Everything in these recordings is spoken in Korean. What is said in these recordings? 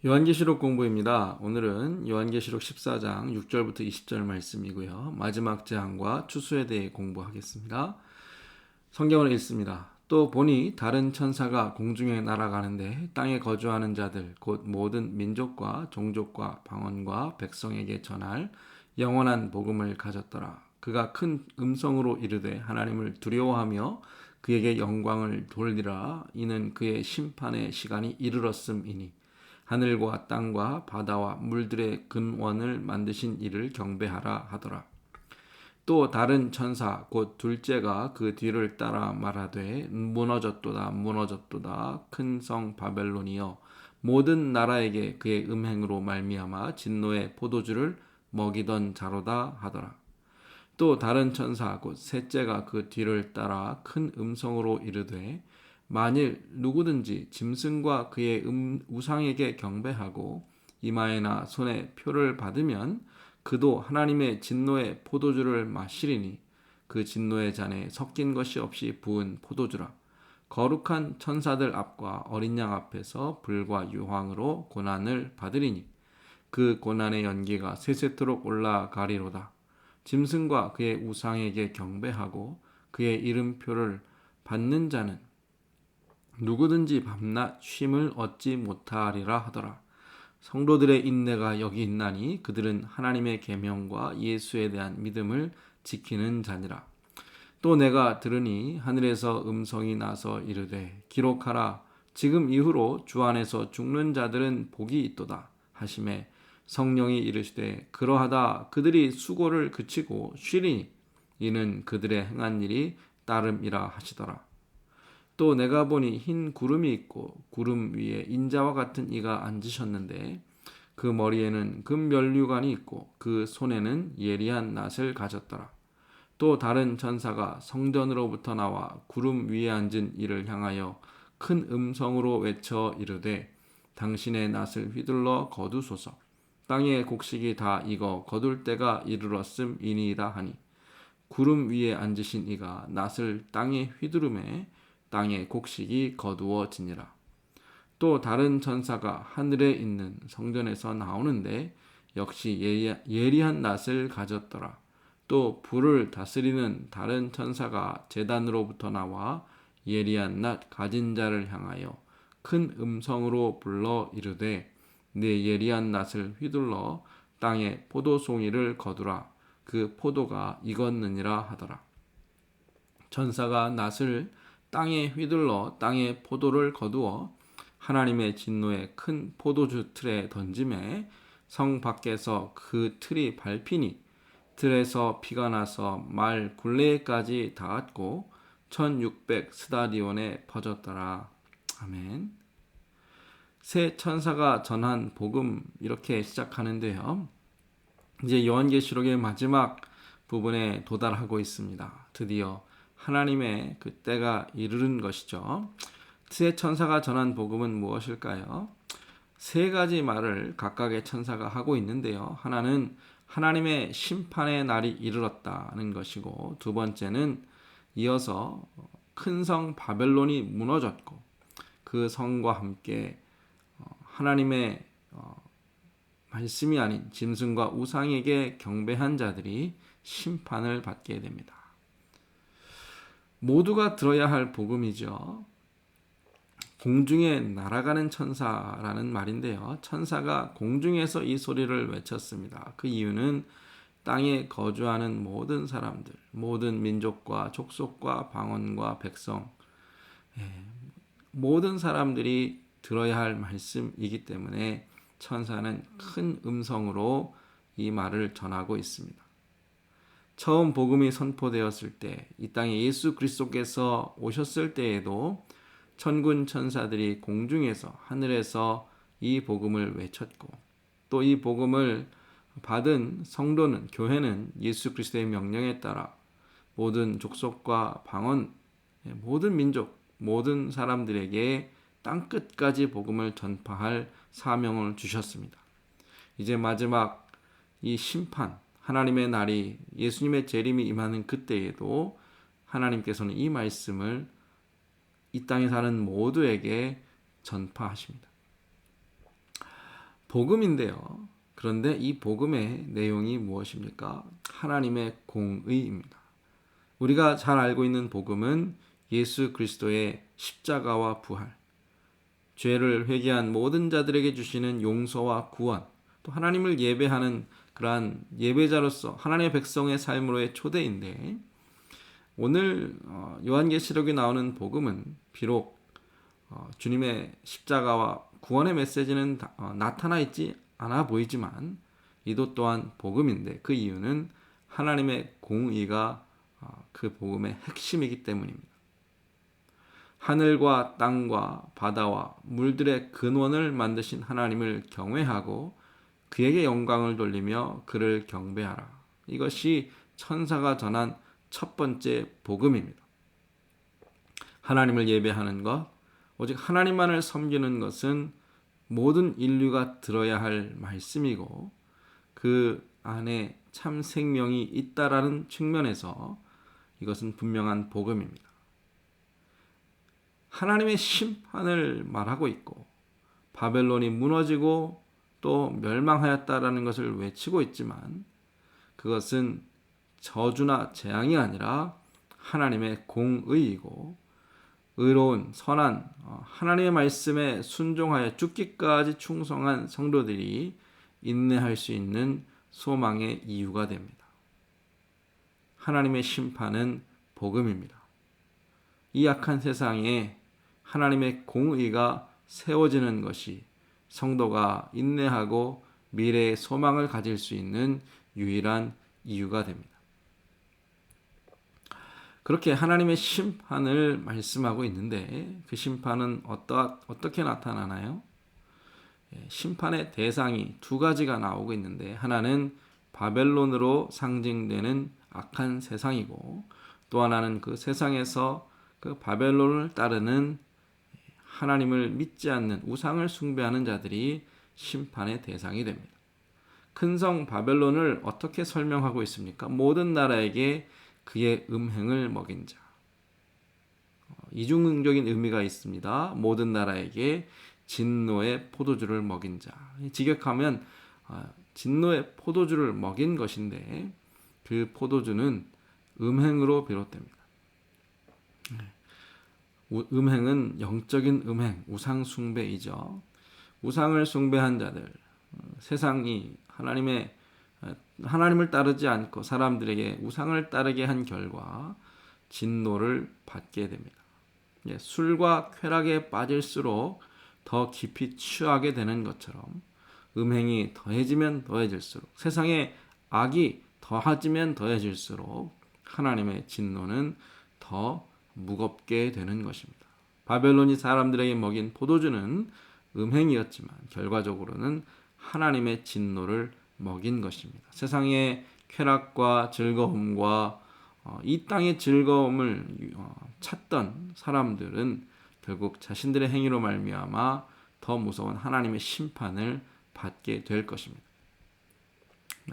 요한계시록 공부입니다. 오늘은 요한계시록 14장 6절부터 20절 말씀이고요. 마지막 재앙과 추수에 대해 공부하겠습니다. 성경을 읽습니다. 또 보니 다른 천사가 공중에 날아가는데 땅에 거주하는 자들 곧 모든 민족과 종족과 방언과 백성에게 전할 영원한 복음을 가졌더라. 그가 큰 음성으로 이르되 하나님을 두려워하며 그에게 영광을 돌리라. 이는 그의 심판의 시간이 이르렀음이니 하늘과 땅과 바다와 물들의 근원을 만드신 이를 경배하라 하더라. 또 다른 천사 곧 둘째가 그 뒤를 따라 말하되 무너졌도다 무너졌도다 큰 성 바벨론이여 모든 나라에게 그의 음행으로 말미암아 진노의 포도주를 먹이던 자로다 하더라. 또 다른 천사 곧 셋째가 그 뒤를 따라 큰 음성으로 이르되 만일 누구든지 짐승과 그의 우상에게 경배하고 이마에나 손에 표를 받으면 그도 하나님의 진노의 포도주를 마시리니 그 진노의 잔에 섞인 것이 없이 부은 포도주라. 거룩한 천사들 앞과 어린 양 앞에서 불과 유황으로 고난을 받으리니 그 고난의 연기가 세세토록 올라가리로다. 짐승과 그의 우상에게 경배하고 그의 이름표를 받는 자는 누구든지 밤낮 쉼을 얻지 못하리라 하더라. 성도들의 인내가 여기 있나니 그들은 하나님의 계명과 예수에 대한 믿음을 지키는 자니라. 또 내가 들으니 하늘에서 음성이 나서 이르되 기록하라. 지금 이후로 주 안에서 죽는 자들은 복이 있도다 하시매 성령이 이르시되 그러하다. 그들이 수고를 그치고 쉬리니 이는 그들의 행한 일이 따름이라 하시더라. 또 내가 보니 흰 구름이 있고 구름 위에 인자와 같은 이가 앉으셨는데 그 머리에는 금면류관이 있고 그 손에는 예리한 낫을 가졌더라. 또 다른 천사가 성전으로부터 나와 구름 위에 앉은 이를 향하여 큰 음성으로 외쳐 이르되 당신의 낫을 휘둘러 거두소서. 땅의 곡식이 다 익어 거둘 때가 이르렀음이니이다 하니 구름 위에 앉으신 이가 낫을 땅에 휘두르매 땅의 곡식이 거두어지니라. 또 다른 천사가 하늘에 있는 성전에서 나오는데 역시 예리한 낫을 가졌더라. 또 불을 다스리는 다른 천사가 제단으로부터 나와 예리한 낫 가진 자를 향하여 큰 음성으로 불러 이르되 네 예리한 낫을 휘둘러 땅에 포도송이를 거두라. 그 포도가 익었느니라 하더라. 천사가 낫을 땅에 휘둘러 땅에 포도를 거두어 하나님의 진노의 큰 포도주 틀에 던짐에 성 밖에서 그 틀이 밟히니 틀에서 피가 나서 말 굴레까지 닿았고 1600 스다디온에 퍼졌더라. 아멘. 새 천사가 전한 복음 이렇게 시작하는데요. 이제 요한계시록의 마지막 부분에 도달하고 있습니다. 드디어 하나님의 그 때가 이르는 것이죠. 새 천사가 전한 복음은 무엇일까요? 세 가지 말을 각각의 천사가 하고 있는데요. 하나는 하나님의 심판의 날이 이르렀다는 것이고, 두 번째는 이어서 큰 성 바벨론이 무너졌고 그 성과 함께 하나님의 말씀이 아닌 짐승과 우상에게 경배한 자들이 심판을 받게 됩니다. 모두가 들어야 할 복음이죠. 공중에 날아가는 천사라는 말인데요. 천사가 공중에서 이 소리를 외쳤습니다. 그 이유는 땅에 거주하는 모든 사람들, 모든 민족과 족속과 방언과 백성, 모든 사람들이 들어야 할 말씀이기 때문에 천사는 큰 음성으로 이 말을 전하고 있습니다. 처음 복음이 선포되었을 때, 이 땅에 예수 그리스도께서 오셨을 때에도 천군 천사들이 공중에서 하늘에서 이 복음을 외쳤고 또 이 복음을 받은 성도는 교회는 예수 그리스도의 명령에 따라 모든 족속과 방언, 모든 민족, 모든 사람들에게 땅끝까지 복음을 전파할 사명을 주셨습니다. 이제 마지막 이 심판, 하나님의 날이 예수님의 재림이 임하는 그때에도 하나님께서는 이 말씀을 이 땅에 사는 모두에게 전파하십니다. 복음인데요. 그런데 이 복음의 내용이 무엇입니까? 하나님의 공의입니다. 우리가 잘 알고 있는 복음은 예수 그리스도의 십자가와 부활, 죄를 회개한 모든 자들에게 주시는 용서와 구원, 또 하나님을 예배하는 그러한 예배자로서 하나님의 백성의 삶으로의 초대인데, 오늘 요한계시록에 나오는 복음은 비록 주님의 십자가와 구원의 메시지는 나타나 있지 않아 보이지만 이도 또한 복음인데, 그 이유는 하나님의 공의가 그 복음의 핵심이기 때문입니다. 하늘과 땅과 바다와 물들의 근원을 만드신 하나님을 경외하고 그에게 영광을 돌리며 그를 경배하라. 이것이 천사가 전한 첫 번째 복음입니다. 하나님을 예배하는 것, 오직 하나님만을 섬기는 것은 모든 인류가 들어야 할 말씀이고, 그 안에 참 생명이 있다라는 측면에서 이것은 분명한 복음입니다. 하나님의 심판을 말하고 있고 바벨론이 무너지고 또 멸망하였다라는 것을 외치고 있지만, 그것은 저주나 재앙이 아니라 하나님의 공의이고, 의로운 선한 하나님의 말씀에 순종하여 죽기까지 충성한 성도들이 인내할 수 있는 소망의 이유가 됩니다. 하나님의 심판은 복음입니다. 이 악한 세상에 하나님의 공의가 세워지는 것이 성도가 인내하고 미래의 소망을 가질 수 있는 유일한 이유가 됩니다. 그렇게 하나님의 심판을 말씀하고 있는데, 그 심판은 어떻게 나타나나요? 심판의 대상이 두 가지가 나오고 있는데, 하나는 바벨론으로 상징되는 악한 세상이고, 또 하나는 그 세상에서 그 바벨론을 따르는 하나님을 믿지 않는 우상을 숭배하는 자들이 심판의 대상이 됩니다. 큰 성 바벨론을 어떻게 설명하고 있습니까? 모든 나라에게 그의 음행을 먹인 자. 이중적인 의미가 있습니다. 모든 나라에게 진노의 포도주를 먹인 자. 직역하면 진노의 포도주를 먹인 것인데, 그 포도주는 음행으로 비롯됩니다. 음행은 영적인 음행, 우상 숭배이죠. 우상을 숭배한 자들, 세상이 하나님을 따르지 않고 사람들에게 우상을 따르게 한 결과 진노를 받게 됩니다. 술과 쾌락에 빠질수록 더 깊이 취하게 되는 것처럼, 음행이 더해지면 더해질수록, 세상에 악이 더해지면 더해질수록 하나님의 진노는 더 무겁게 되는 것입니다. 바벨론이 사람들에게 먹인 포도주는 음행이었지만 결과적으로는 하나님의 진노를 먹인 것입니다. 세상의 쾌락과 즐거움과 이 땅의 즐거움을 찾던 사람들은 결국 자신들의 행위로 말미암아 더 무서운 하나님의 심판을 받게 될 것입니다.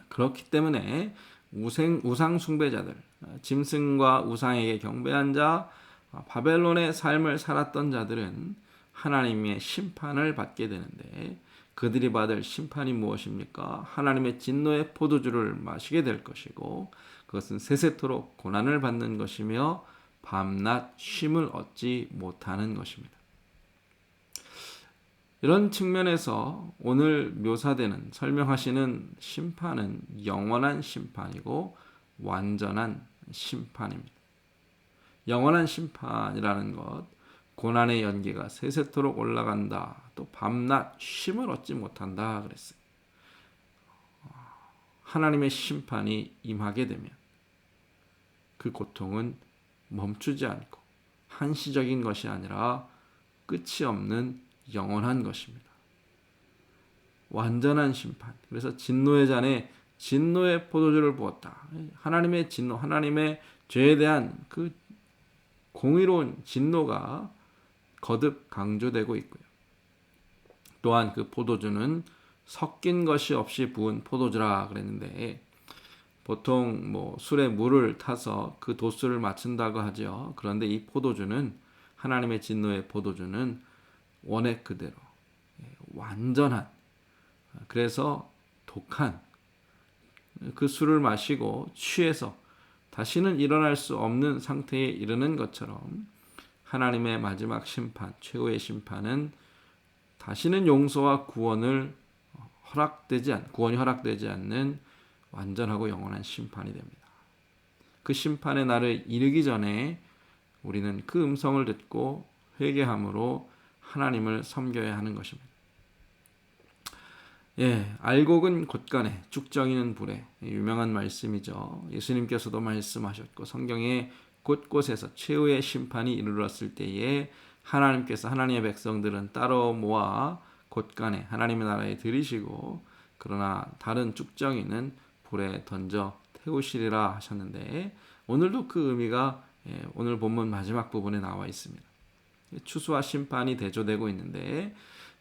그렇기 때문에 우상 숭배자들, 짐승과 우상에게 경배한 자, 바벨론의 삶을 살았던 자들은 하나님의 심판을 받게 되는데, 그들이 받을 심판이 무엇입니까? 하나님의 진노의 포도주를 마시게 될 것이고, 그것은 세세토록 고난을 받는 것이며 밤낮 쉼을 얻지 못하는 것입니다. 이런 측면에서 오늘 묘사되는, 설명하시는 심판은 영원한 심판이고 완전한 심판입니다. 영원한 심판이라는 것, 고난의 연기가 세세토록 올라간다, 또 밤낮 쉼을 얻지 못한다 그랬어요. 하나님의 심판이 임하게 되면 그 고통은 멈추지 않고 한시적인 것이 아니라 끝이 없는 영원한 것입니다. 완전한 심판. 그래서 진노의 잔에 진노의 포도주를 부었다. 하나님의 진노, 하나님의 죄에 대한 그 공의로운 진노가 거듭 강조되고 있고요. 또한 그 포도주는 섞인 것이 없이 부은 포도주라 그랬는데, 보통 술에 물을 타서 그 도수를 맞춘다고 하죠. 그런데 이 포도주는, 하나님의 진노의 포도주는 원액 그대로 완전한 그래서 독한 그 술을 마시고 취해서 다시는 일어날 수 없는 상태에 이르는 것처럼 하나님의 마지막 심판, 최후의 심판은 다시는 용서와 구원이 허락되지 않는 완전하고 영원한 심판이 됩니다. 그 심판의 날을 이르기 전에 우리는 그 음성을 듣고 회개함으로 하나님을 섬겨야 하는 것입니다. 알곡은 곶간에 쭉정이는 불에, 유명한 말씀이죠. 예수님께서도 말씀하셨고 성경의 곳곳에서 최후의 심판이 이르렀을 때에 하나님께서 하나님의 백성들은 따로 모아 곶간에 하나님의 나라에 들이시고 그러나 다른 쭉정이는 불에 던져 태우시리라 하셨는데, 오늘도 그 의미가 오늘 본문 마지막 부분에 나와 있습니다. 추수와 심판이 대조되고 있는데,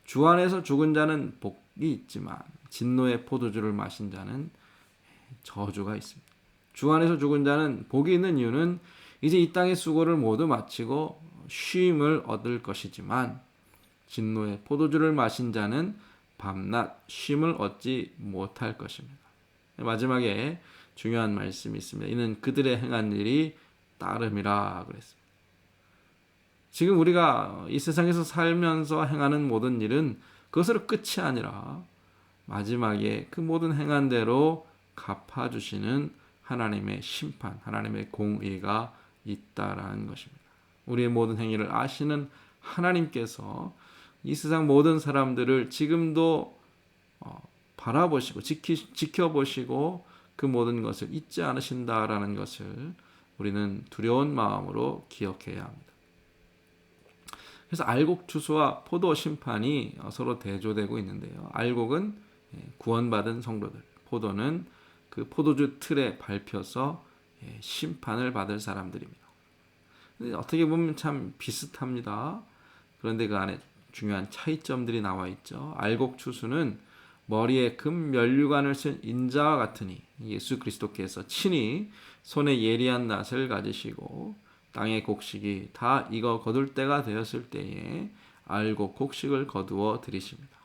주 안에서 죽은 자는 복이 있지만 진노의 포도주를 마신 자는 저주가 있습니다. 주 안에서 죽은 자는 복이 있는 이유는 이제 이 땅의 수고를 모두 마치고 쉼을 얻을 것이지만, 진노의 포도주를 마신 자는 밤낮 쉼을 얻지 못할 것입니다. 마지막에 중요한 말씀이 있습니다. 이는 그들의 행한 일이 따름이라 그랬습니다. 지금 우리가 이 세상에서 살면서 행하는 모든 일은 그것으로 끝이 아니라 마지막에 그 모든 행한 대로 갚아주시는 하나님의 심판, 하나님의 공의가 있다라는 것입니다. 우리의 모든 행위를 아시는 하나님께서 이 세상 모든 사람들을 지금도 바라보시고 지켜보시고 그 모든 것을 잊지 않으신다라는 것을 우리는 두려운 마음으로 기억해야 합니다. 그래서 알곡 추수와 포도 심판이 서로 대조되고 있는데요. 알곡은 구원받은 성도들, 포도는 그 포도주 틀에 밟혀서 심판을 받을 사람들입니다. 어떻게 보면 참 비슷합니다. 그런데 그 안에 중요한 차이점들이 나와 있죠. 알곡 추수는 머리에 금 면류관을 쓴 인자와 같으니 예수 그리스도께서 친히 손에 예리한 낫을 가지시고 땅의 곡식이 다 익어 거둘 때가 되었을 때에 알곡 곡식을 거두어 들이십니다.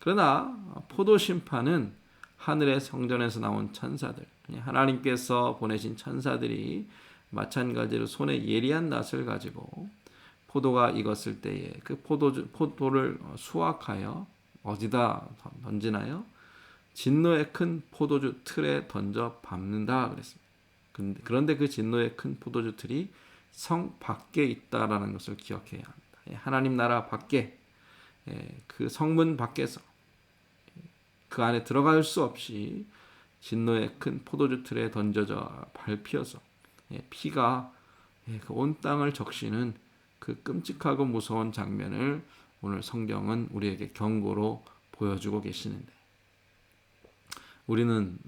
그러나 포도 심판은 하늘의 성전에서 나온 천사들, 하나님께서 보내신 천사들이 마찬가지로 손에 예리한 낫을 가지고 포도가 익었을 때에 그 포도를 수확하여 어디다 던지나요? 진노의 큰 포도주 틀에 던져 밟는다 그랬습니다. 그런데 그 진노의 큰 포도주 틀이 성 밖에 있다라는 것을 기억해야 합니다. 하나님 나라 밖에, 그 성문 밖에서 그 안에 들어갈 수 없이 진노의 큰 포도주 틀에 던져져 밟혀서 피가 그 온 땅을 적시는 그 끔찍하고 무서운 장면을 오늘 성경은 우리에게 경고로 보여주고 계시는데, 우리는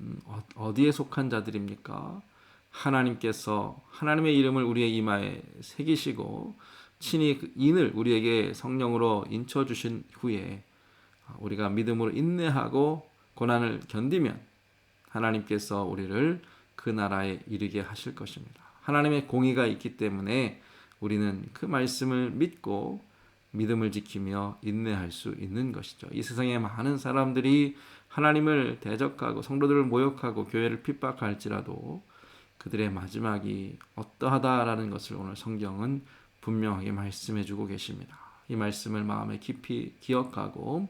어디에 속한 자들입니까? 하나님께서 하나님의 이름을 우리의 이마에 새기시고 친히 그 인을 우리에게 성령으로 인쳐주신 후에 우리가 믿음으로 인내하고 고난을 견디면 하나님께서 우리를 그 나라에 이르게 하실 것입니다. 하나님의 공의가 있기 때문에 우리는 그 말씀을 믿고 믿음을 지키며 인내할 수 있는 것이죠. 이 세상에 많은 사람들이 하나님을 대적하고 성도들을 모욕하고 교회를 핍박할지라도 그들의 마지막이 어떠하다라는 것을 오늘 성경은 분명하게 말씀해주고 계십니다. 이 말씀을 마음에 깊이 기억하고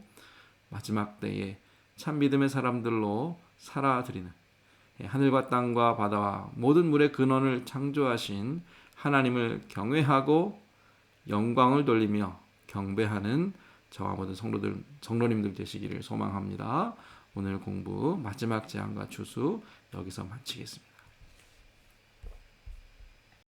마지막 때에 참 믿음의 사람들로 살아드리는, 하늘과 땅과 바다와 모든 물의 근원을 창조하신 하나님을 경외하고 영광을 돌리며 경배하는 저와 모든 성도님들 되시기를 소망합니다. 오늘 공부 마지막 제안과 추수 여기서 마치겠습니다.